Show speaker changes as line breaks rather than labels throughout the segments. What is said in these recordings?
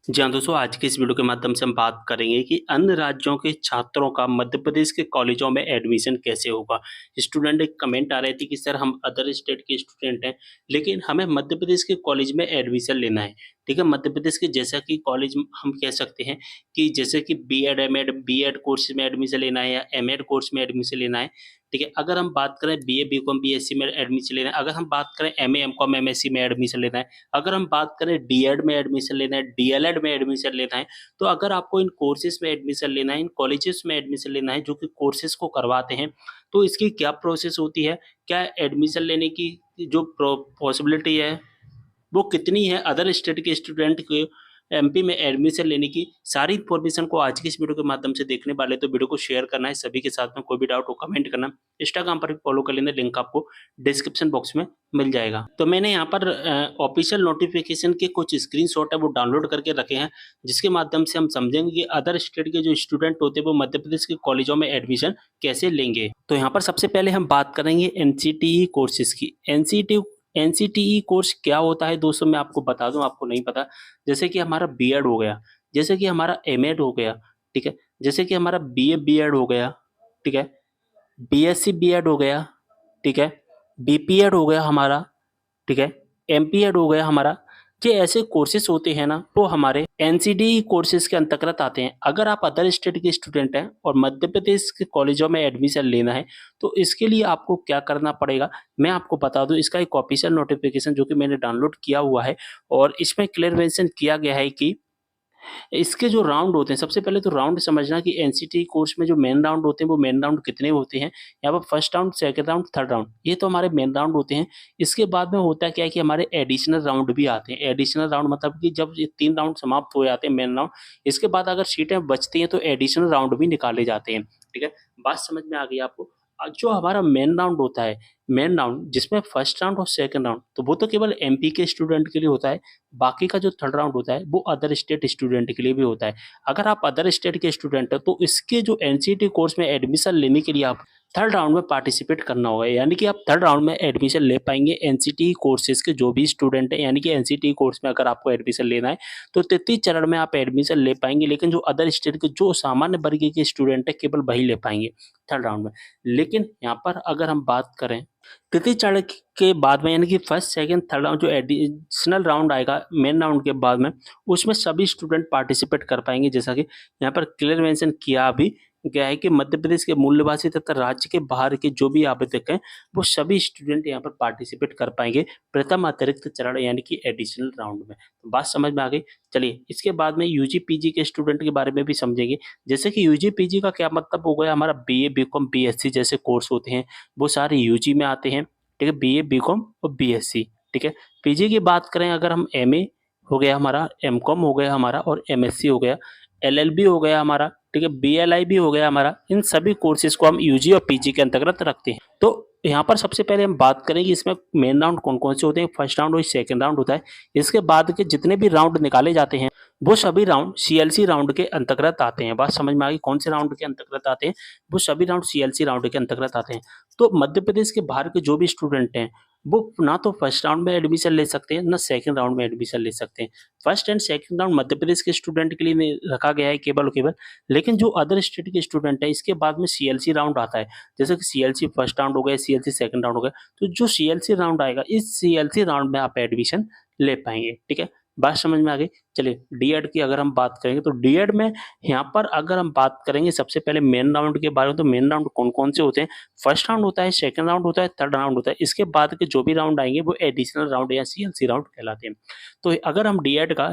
जी हाँ, दोस्तों आज के इस वीडियो के माध्यम से हम बात करेंगे कि अन्य राज्यों के छात्रों का मध्य प्रदेश के कॉलेजों में एडमिशन कैसे होगा। स्टूडेंट एक कमेंट आ रहे थे कि सर हम अदर स्टेट के स्टूडेंट हैं, लेकिन हमें मध्य प्रदेश के कॉलेज में एडमिशन लेना है। ठीक है, मध्य प्रदेश के जैसा कि कॉलेज हम कह सकते हैं कि जैसे कि बीएड, एमएड, बीएड कोर्स में एडमिशन लेना है या एमएड कोर्स में एडमिशन लेना है। ठीक है, अगर हम बात करें बीए, बीकॉम, बीएससी में एडमिशन लेना है, अगर हम बात करें एमए, एमकॉम, एमएससी में एडमिशन लेना है, अगर हम बात करें डीएड में एडमिशन लेना है, डीएलएड में एडमिशन लेना है, तो अगर आपको इन कोर्सेज़ में एडमिशन लेना है, इन कॉलेजेस में एडमिशन लेना है जो कि कोर्सेज़ को करवाते हैं, तो इसकी क्या प्रोसेस होती है? क्या एडमिशन लेने की जो पॉसिबिलिटी है, वो कितनी है अदर स्टेट के स्टूडेंट के एमपी में एडमिशन लेने की, सारी इन्फॉर्मेशन को आज की इस वीडियो के माध्यम से देखने वाले, तो वीडियो को शेयर करना है सभी के साथ में, कोई भी डाउट हो कमेंट करना। इंस्टाग्राम पर भी फॉलो कर लेना, लिंक आपको डिस्क्रिप्शन बॉक्स में मिल जाएगा। तो मैंने यहाँ पर ऑफिशियल नोटिफिकेशन के कुछ स्क्रीनशॉट है वो डाउनलोड करके रखे हैं, जिसके माध्यम से हम समझेंगे कि अदर स्टेट के जो स्टूडेंट होते हैं वो मध्य प्रदेश के कॉलेजों में एडमिशन कैसे लेंगे। तो यहाँ पर सबसे पहले हम बात करेंगे एनसीटीई कोर्सेज की। एनसीटीई कोर्स क्या होता है दोस्तों, मैं आपको बता दूं, आपको नहीं पता। जैसे कि हमारा बीएड हो गया, जैसे कि हमारा एमएड हो गया, ठीक है, जैसे कि हमारा बीए बीएड हो गया, ठीक है, बीएससी बीएड हो गया, ठीक है, बीपीएड हो गया हमारा, ठीक है, एमपीएड हो गया हमारा। ये ऐसे कोर्सेज होते हैं ना, वो हमारे एनसीडी कोर्सेज के अंतर्गत आते हैं। अगर आप अदर स्टेट के स्टूडेंट हैं और मध्य प्रदेश के कॉलेजों में एडमिशन लेना है, तो इसके लिए आपको क्या करना पड़ेगा, मैं आपको बता दूं। इसका एक ऑफिशियल नोटिफिकेशन जो कि मैंने डाउनलोड किया हुआ है, और इसमें क्लियर मेंशन किया गया है कि इसके जो राउंड होते हैं, सबसे पहले तो राउंड समझना कि एनसीटी कोर्स में जो मेन राउंड होते हैं, वो मेन राउंड कितने होते हैं। यहाँ पर first round, second round, third round, ये तो हमारे मेन राउंड होते हैं। इसके बाद में होता क्या है कि हमारे एडिशनल राउंड भी आते हैं। एडिशनल राउंड मतलब कि जब ये 3 राउंड समाप्त हो जाते हैं मेन राउंड, इसके बाद अगर सीटें बचती हैं तो एडिशनल राउंड भी निकाले जाते हैं। ठीक है? बात समझ में आ गई आपको? जो हमारा मेन राउंड होता है, मेन राउंड जिसमें फर्स्ट राउंड और सेकंड राउंड, तो वो तो केवल एमपी के स्टूडेंट के लिए होता है। बाकी का जो थर्ड राउंड होता है वो अदर स्टेट स्टूडेंट के लिए भी होता है। अगर आप अदर स्टेट के स्टूडेंट हैं तो इसके जो एनसीटी कोर्स में एडमिशन लेने के लिए आप थर्ड राउंड में पार्टिसिपेट करना होगा, यानी कि आप थर्ड राउंड में एडमिशन ले पाएंगे एनसीटी कोर्सेज के जो भी स्टूडेंट हैं। यानी कि एनसीटी कोर्स में अगर आपको एडमिशन लेना है तो तृतीय चरण में आप एडमिशन ले पाएंगे, लेकिन जो अदर स्टेट के जो सामान्य वर्ग के स्टूडेंट है केवल वही ले पाएंगे थर्ड राउंड में। लेकिन यहाँ पर अगर हम बात करें तृतीय चरण के बाद में, यानी कि फर्स्ट, सेकंड, थर्ड राउंड, जो एडिशनल राउंड आएगा मेन राउंड के बाद में, उसमें सभी स्टूडेंट पार्टिसिपेट कर पाएंगे। जैसा कि यहाँ पर क्लियर मेंशन किया भी गया है कि मध्य प्रदेश के मूल निवासी तथा राज्य के बाहर के जो भी आवेदक हैं वो सभी स्टूडेंट यहाँ पर पार्टिसिपेट कर पाएंगे प्रथम अतिरिक्त चरण यानी कि एडिशनल राउंड में। तो बात समझ में आ गई। चलिए इसके बाद में यूजी पीजी के स्टूडेंट के बारे में भी समझेंगे। जैसे कि यूजी पीजी का क्या मतलब हो गया, हमारा बीए बीकॉम बीएससी जैसे कोर्स होते हैं वो सारे यूजी में आते हैं। ठीक है, बीए बीकॉम और बीएससी। ठीक है, पीजी की बात करें अगर हम, एमए हो गया हमारा, एमकॉम हो गया हमारा और एमएससी हो गया, एलएलबी हो गया हमारा, ठीक है, बीएलआई भी हो गया हमारा। इन सभी कोर्सेज को हम यूजी और पीजी के अंतर्गत रखते हैं। तो यहाँ पर सबसे पहले हम बात करेंगे इसमें मेन राउंड कौन कौन से होते हैं। फर्स्ट राउंड और सेकंड राउंड होता है। इसके बाद के जितने भी राउंड निकाले जाते हैं वो सभी राउंड सीएलसी राउंड के अंतर्गत आते हैं। बात समझ में आ गई, कौन से राउंड के अंतर्गत आते हैं, वो सभी राउंड सीएलसी राउंड के अंतर्गत आते हैं। तो मध्य प्रदेश के बाहर के जो भी स्टूडेंट हैं वो ना तो फर्स्ट राउंड में एडमिशन ले सकते हैं ना सेकंड राउंड में एडमिशन ले सकते हैं। First and second round Madhya Pradesh के स्टूडेंट के लिए रखा गया है केवल और केवल। लेकिन जो अदर स्टेट के स्टूडेंट है इसके बाद में सीएलसी राउंड आता है। जैसे कि सीएलसी फर्स्ट राउंड हो गया, सीएलसी सेकंड राउंड हो गया, तो जो सीएलसी राउंड आएगा इस सीएलसी राउंड में आप एडमिशन ले पाएंगे। ठीक है, बात समझ में आ गई। चलिए डीएड की अगर हम बात करेंगे तो डीएड में यहाँ पर अगर हम बात करेंगे सबसे पहले मेन राउंड के बारे में, तो मेन राउंड कौन कौन से होते हैं। फर्स्ट राउंड होता है, सेकंड राउंड होता है, थर्ड राउंड होता है। इसके बाद के जो भी राउंड आएंगे वो एडिशनल राउंड या सीएलसी राउंड कहलाते हैं। तो अगर हम डीएड का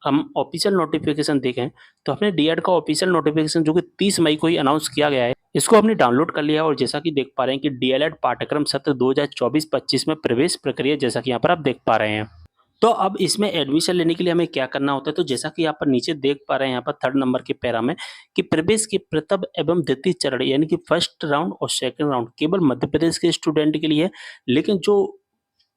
हम ऑफिशियल नोटिफिकेशन देखें तो अपने डीएड का ऑफिशियल नोटिफिकेशन जो कि 30 मई को ही अनाउंस किया गया है, इसको हमने डाउनलोड कर लिया है। और जैसा कि देख पा रहे हैं कि डीएलएड पाठ्यक्रम सत्र 2024-25 में प्रवेश प्रक्रिया जैसा कि यहाँ पर आप देख पा रहे हैं। तो अब इसमें एडमिशन लेने के लिए हमें क्या करना होता है, तो जैसा कि यहाँ पर नीचे देख पा रहे हैं यहाँ पर थर्ड नंबर के पैरा में कि प्रवेश के प्रथम एवं द्वितीय चरण यानी कि फर्स्ट राउंड और सेकंड राउंड केवल मध्य प्रदेश के स्टूडेंट के लिए है। लेकिन जो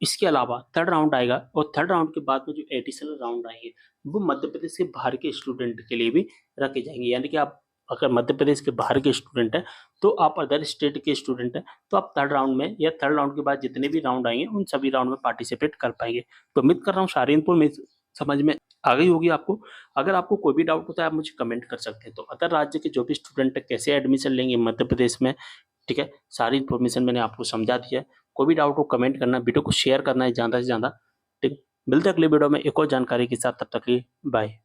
इसके अलावा थर्ड राउंड आएगा और थर्ड राउंड के बाद में जो एडिशनल राउंड आएंगे वो मध्य प्रदेश के बाहर के स्टूडेंट के लिए भी रखे जाएंगे। यानी कि आप अगर मध्य प्रदेश के बाहर के स्टूडेंट हैं तो आप अदर स्टेट के स्टूडेंट हैं तो आप थर्ड राउंड में या थर्ड राउंड के बाद जितने भी राउंड आएंगे उन सभी राउंड में पार्टिसिपेट कर पाएंगे। तो उम्मीद कर रहा हूँ समझ में आ गई होगी आपको। अगर आपको कोई भी डाउट होता है आप मुझे कमेंट कर सकते हैं। तो अदर राज्य के जो भी स्टूडेंट है कैसे एडमिशन लेंगे मध्य प्रदेश में, ठीक है? सारी इन्फॉर्मेशन मैंने आपको समझा दी है। कोई भी डाउट हो कमेंट करना, वीडियो को शेयर करना है ज़्यादा से ज़्यादा, ठीक? मिलते हैं अगले वीडियो में एक और जानकारी के साथ, तब तक के लिए बाय।